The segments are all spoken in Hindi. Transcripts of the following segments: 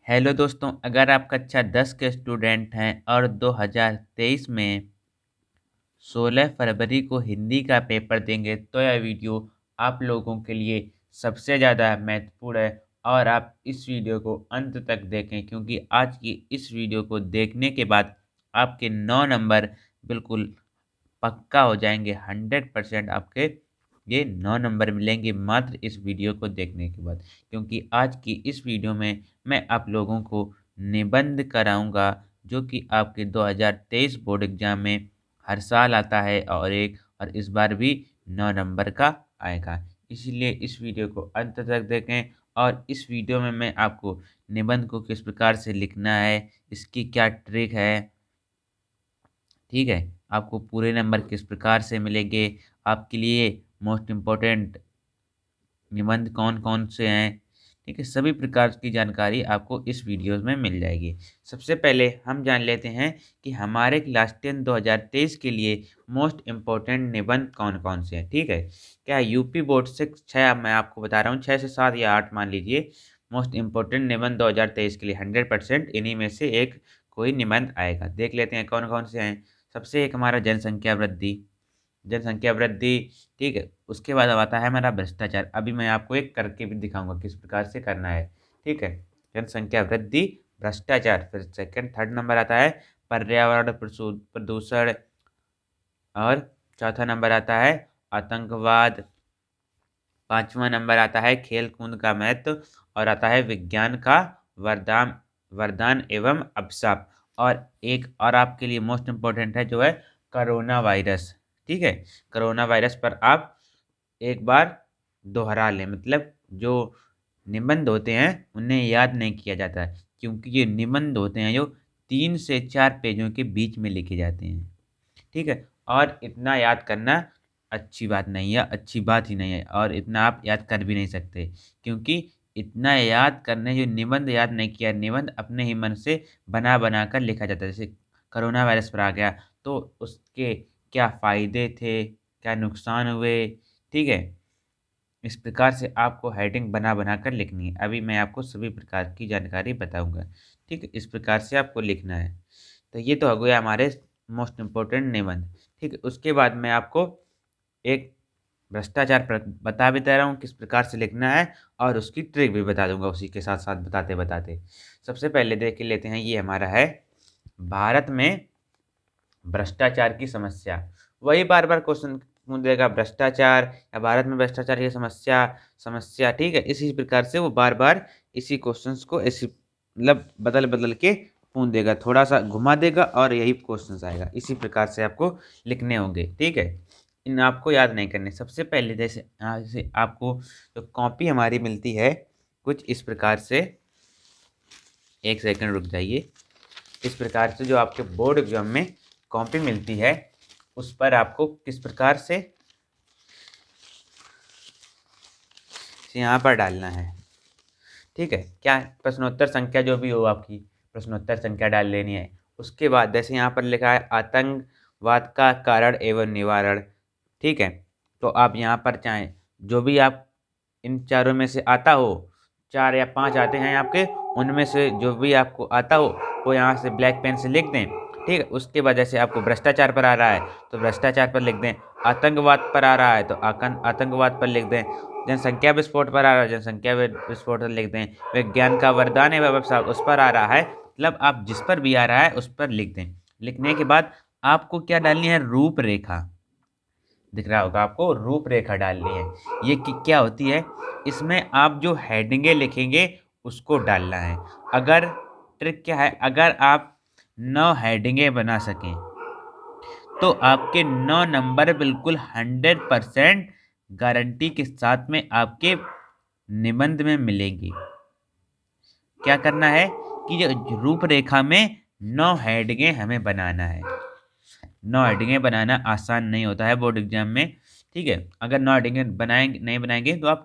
हेलो दोस्तों, अगर आप कक्षा 10 के स्टूडेंट हैं और 2023 में 16 फरवरी को हिंदी का पेपर देंगे तो यह वीडियो आप लोगों के लिए सबसे ज़्यादा महत्वपूर्ण है और आप इस वीडियो को अंत तक देखें क्योंकि आज की इस वीडियो को देखने के बाद आपके 9 नंबर बिल्कुल पक्का हो जाएंगे। 100% आपके ये 9 नंबर मिलेंगे मात्र इस वीडियो को देखने के बाद, क्योंकि आज की इस वीडियो में मैं आप लोगों को निबंध कराऊंगा जो कि आपके 2023 बोर्ड एग्जाम में हर साल आता है और इस बार भी 9 नंबर का आएगा। इसीलिए इस वीडियो को अंत तक देखें और इस वीडियो में मैं आपको निबंध को किस प्रकार से लिखना है, इसकी क्या ट्रिक है, ठीक है, आपको पूरे नंबर किस प्रकार से मिलेंगे, आपके लिए मोस्ट इम्पोर्टेंट निबंध कौन कौन से हैं, ठीक है, सभी प्रकार की जानकारी आपको इस वीडियो में मिल जाएगी। सबसे पहले हम जान लेते हैं कि हमारे क्लास 10 2023 के लिए मोस्ट इम्पोर्टेंट निबंध कौन कौन से हैं। ठीक है, क्या यूपी बोर्ड से 6, मैं आपको बता रहा हूँ 6 से 7 या 8 मान लीजिए, मोस्ट इम्पोर्टेंट निबंध 2023 के लिए 100% इन्हीं में से एक कोई निबंध आएगा। देख लेते हैं कौन कौन से हैं। सबसे एक हमारा जनसंख्या वृद्धि, जनसंख्या वृद्धि, ठीक है। उसके बाद अब आता है हमारा भ्रष्टाचार। अभी मैं आपको एक करके भी दिखाऊंगा किस प्रकार से करना है, ठीक है। जनसंख्या वृद्धि, भ्रष्टाचार, फिर सेकंड थर्ड नंबर आता है पर्यावरण प्रदूषण, और चौथा नंबर आता है आतंकवाद, पांचवा नंबर आता है खेल कूद का महत्व, और आता है विज्ञान का वरदान वरदान एवं अभिशाप, और एक और आपके लिए मोस्ट इम्पोर्टेंट है जो है कोरोना वायरस। ठीक है, कोरोना वायरस पर आप एक बार दोहरा लें, मतलब जो निबंध होते हैं उन्हें याद नहीं किया जाता है क्योंकि ये निबंध होते हैं जो 3 से 4 पेजों के बीच में लिखे जाते हैं। ठीक है, और इतना याद करना अच्छी बात नहीं है, अच्छी बात ही नहीं है, और इतना आप याद कर भी नहीं सकते क्योंकि इतना याद करने, जो निबंध याद नहीं किया, निबंध अपने ही मन से बना बना कर लिखा जाता है। जैसे कोरोना वायरस पर आ गया तो उसके क्या फ़ायदे थे, क्या नुकसान हुए, ठीक है, इस प्रकार से आपको हेडिंग बना बना कर लिखनी है। अभी मैं आपको सभी प्रकार की जानकारी बताऊंगा, ठीक है, इस प्रकार से आपको लिखना है। तो ये तो हो गया हमारे मोस्ट इम्पोर्टेंट निबंध। ठीक है, उसके बाद मैं आपको एक भ्रष्टाचार पर बता भी दे रहा हूँ किस प्रकार से लिखना है, और उसकी ट्रिक भी बता दूंगा उसी के साथ साथ बताते बताते। सबसे पहले देख लेते हैं, ये हमारा है भारत में भ्रष्टाचार की समस्या। वही बार बार क्वेश्चन पूछेगा, भ्रष्टाचार या भारत में भ्रष्टाचार की समस्या, समस्या, ठीक है। इसी प्रकार से वो बार बार इसी क्वेश्चंस को ऐसी मतलब बदल बदल के पूछ देगा, थोड़ा सा घुमा देगा और यही क्वेश्चंस आएगा। इसी प्रकार से आपको लिखने होंगे, ठीक है, इन आपको याद नहीं करने। सबसे पहले जैसे यहाँ से आपको जो कॉपी हमारी मिलती है कुछ इस प्रकार से, एक सेकंड रुक जाइए। इस प्रकार से जो आपके बोर्ड एग्जाम में कॉपी मिलती है उस पर आपको किस प्रकार से यहाँ पर डालना है, ठीक है, क्या प्रश्नोत्तर संख्या जो भी हो आपकी प्रश्नोत्तर संख्या डाल लेनी है। उसके बाद जैसे यहाँ पर लिखा है आतंकवाद का कारण एवं निवारण, ठीक है, तो आप यहाँ पर चाहें जो भी आप इन चारों में से आता हो, 4 या 5 आते हैं आपके, उनमें से जो भी आपको आता हो वो यहाँ से ब्लैक पेन से लिख दें, ठीक है। उसके बाद जैसे आपको भ्रष्टाचार पर आ रहा है तो भ्रष्टाचार पर लिख दें, आतंकवाद पर आ रहा है तो आतंकवाद पर लिख दें, जनसंख्या विस्फोट पर आ रहा है जनसंख्या विस्फोट पर लिख दें, विज्ञान का वरदान है व्यवसाय उस पर आ रहा है, मतलब आप जिस पर भी आ रहा है उस पर लिख दें। लिखने के बाद आपको क्या डालनी है, रूपरेखा, दिख रहा होगा आपको, रूपरेखा डालनी है। ये क्या होती है, इसमें आप जो हेडिंगें लिखेंगे उसको डालना है। अगर ट्रिक क्या है, अगर आप 9 हेडिंगें बना सकें तो आपके 9 नंबर बिल्कुल 100% गारंटी के साथ में आपके निबंध में मिलेंगी। क्या करना है कि जो रूपरेखा में 9 हेडिंगें हमें बनाना है। 9 हेडिंगें बनाना आसान नहीं होता है बोर्ड एग्जाम में, ठीक है। अगर 9 हेडिंगें बनाएंगे नहीं बनाएंगे तो आप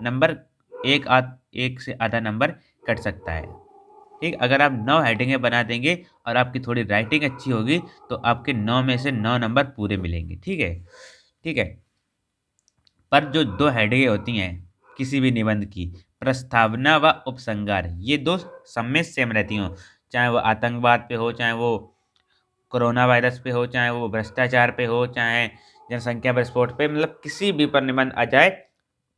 नंबर एक से आधा नंबर कट सकता है, ठीक। अगर आप 9 हेडिंगें बना देंगे और आपकी थोड़ी राइटिंग अच्छी होगी तो आपके 9 में से 9 नंबर पूरे मिलेंगे, ठीक है, ठीक है। पर जो 2 हेडिंगें होती हैं किसी भी निबंध की, प्रस्तावना व उपसंहार, ये दो सब में सेम रहती हो, चाहे वो आतंकवाद पे हो, चाहे वो कोरोना वायरस पे हो, चाहे वो भ्रष्टाचार पे हो, चाहे जनसंख्या विस्फोट पे, मतलब किसी भी पर निबंध आ जाए,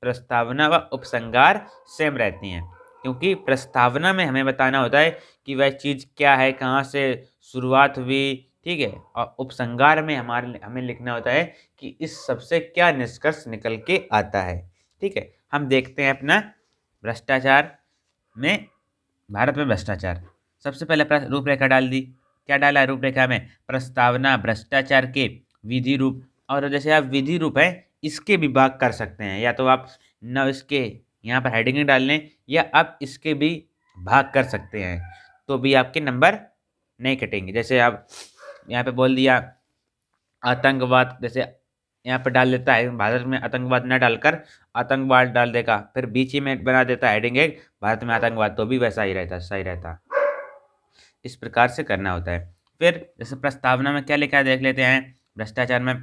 प्रस्तावना व उपसंहार सेम रहती हैं। क्योंकि प्रस्तावना में हमें बताना होता है कि वह चीज़ क्या है, कहाँ से शुरुआत हुई, ठीक है, और उपसंहार में हमें लिखना होता है कि इस सबसे क्या निष्कर्ष निकल के आता है। ठीक है, हम देखते हैं अपना भ्रष्टाचार में, भारत में भ्रष्टाचार। सबसे पहले रूपरेखा डाल दी। क्या डाला है रूपरेखा में? प्रस्तावना भ्रष्टाचार के विधि रूप। और जैसे आप विधि रूप है इसके भी भाग कर सकते हैं, या तो आप न इसके यहाँ पर हेडिंग डाल लें, या आप इसके भी भाग कर सकते हैं, तो भी आपके नंबर नहीं कटेंगे। जैसे आप यहाँ पे बोल दिया आतंकवाद, जैसे यहाँ पर डाल देता है भारत में आतंकवाद न डालकर आतंकवाद डाल देगा, फिर बीच ही में बना देता है हेडिंग एक भारत में आतंकवाद, तो भी वैसा ही रहता, सही रहता। इस प्रकार से करना होता है। फिर जैसे प्रस्तावना में क्या लिखा है देख लेते हैं। भ्रष्टाचार में,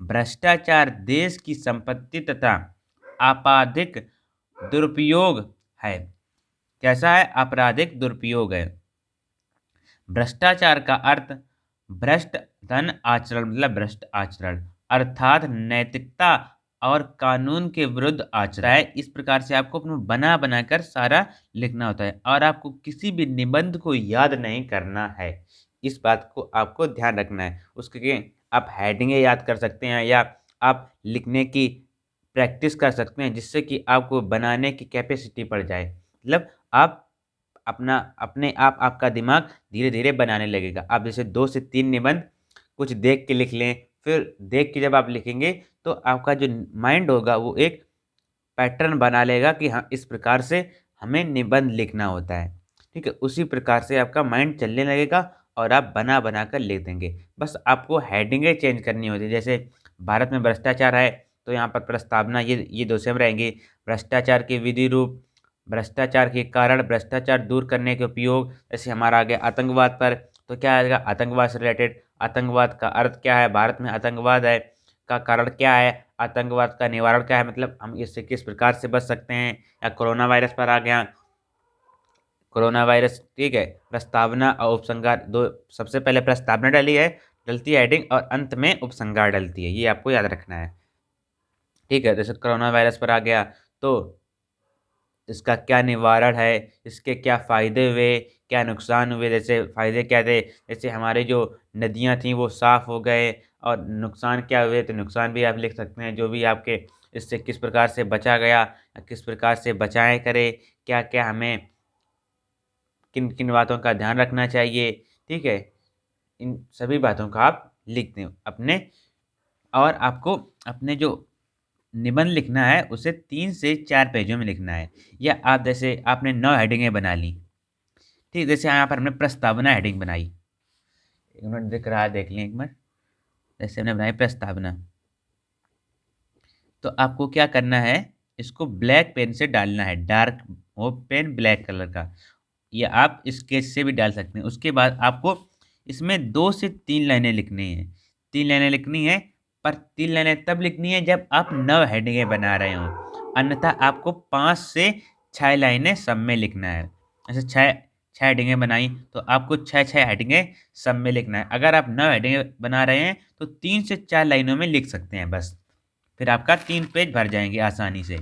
भ्रष्टाचार देश की संपत्ति तथा आपराधिक दुरुपयोग है। कैसा है? आपराधिक दुरुपयोग है। भ्रष्टाचार का अर्थ भ्रष्ट धन आचरण, मतलब भ्रष्ट आचरण, अर्थात नैतिकता और कानून के विरुद्ध आचरण है। इस प्रकार से आपको अपना बना बनाकर सारा लिखना होता है, और आपको किसी भी निबंध को याद नहीं करना है। इस बात को आपको ध्यान रखना है। उसके लिए आप हेडिंगें याद कर सकते हैं, या आप लिखने की प्रैक्टिस कर सकते हैं, जिससे कि आपको बनाने की कैपेसिटी बढ़ जाए। मतलब आप अपना अपने आप आपका दिमाग धीरे धीरे बनाने लगेगा। आप जैसे 2 से 3 निबंध कुछ देख के लिख लें, फिर देख के जब आप लिखेंगे तो आपका जो माइंड होगा वो एक पैटर्न बना लेगा कि हाँ, इस प्रकार से हमें निबंध लिखना होता है। ठीक है, उसी प्रकार से आपका माइंड चलने लगेगा और आप बना बना कर लिख देंगे। बस आपको हेडिंगें चेंज करनी होती है। जैसे भारत में भ्रष्टाचार है, तो यहाँ पर प्रस्तावना ये 2 सेम रहेंगी। भ्रष्टाचार के विधि रूप, भ्रष्टाचार के कारण, भ्रष्टाचार दूर करने के उपयोग। जैसे हमारा आ गया आतंकवाद पर, तो क्या आएगा? आतंकवाद से रिलेटेड, आतंकवाद का अर्थ क्या है, भारत में आतंकवाद है का कारण क्या है, आतंकवाद का निवारण क्या है, मतलब हम इससे किस प्रकार से बच सकते हैं। या कोरोना वायरस पर आ गया, कोरोना वायरस, ठीक है। प्रस्तावना और उपसंहार, दो, सबसे पहले प्रस्तावना डलती है हेडिंग, और अंत में उपसंहार डलती है, ये आपको याद रखना है। ठीक है, जैसे कोरोना वायरस पर आ गया तो इसका क्या निवारण है, इसके क्या फ़ायदे हुए, क्या नुकसान हुए। जैसे फ़ायदे क्या थे, जैसे हमारे जो नदियाँ थीं वो साफ़ हो गए, और नुकसान क्या हुए, तो नुकसान भी आप लिख सकते हैं, जो भी आपके इससे किस प्रकार से बचा गया, किस प्रकार से बचाएँ करें, क्या-क्या हमें किन-किन बातों का ध्यान रखना चाहिए। ठीक है, इन सभी बातों का आप लिख दें अपने, और आपको अपने जो निबंध लिखना है उसे 3 से 4 पेजों में लिखना है। या आप जैसे आपने 9 हेडिंगें बना ली, ठीक, जैसे यहाँ पर हमने प्रस्तावना हेडिंग बनाई, 1 मिनट दिख रहा है, देख लें 1 मिनट। जैसे हमने बनाई प्रस्तावना, तो आपको क्या करना है, इसको ब्लैक पेन से डालना है, डार्क वो पेन ब्लैक कलर का, या आप स्केच से भी डाल सकते हैं। उसके बाद आपको इसमें 2 से 3 लाइनें लिखनी हैं। 3 लाइनें लिखनी है, पर 3 लाइनें तब लिखनी है जब आप 9 हेडिंगें बना रहे हों। अन्यथा आपको 5 से 6 लाइनें सब में लिखना है। ऐसे 6 हेडिंगें बनाई तो आपको 6 हेडिंगें सब में लिखना है। अगर आप 9 हेडिंगें बना रहे हैं तो 3 से 4 लाइनों में लिख सकते हैं बस। फिर आपका 3 पेज भर जाएँगे आसानी से।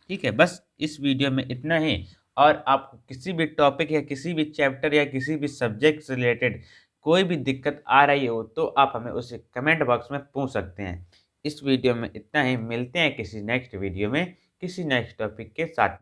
ठीक है, बस इस वीडियो में इतना ही। और आपको किसी भी टॉपिक या किसी भी चैप्टर या किसी भी सब्जेक्ट से रिलेटेड कोई भी दिक्कत आ रही हो, तो आप हमें उसे कमेंट बॉक्स में पूछ सकते हैं। इस वीडियो में इतना ही, मिलते हैं किसी नेक्स्ट वीडियो में, किसी नेक्स्ट टॉपिक के साथ।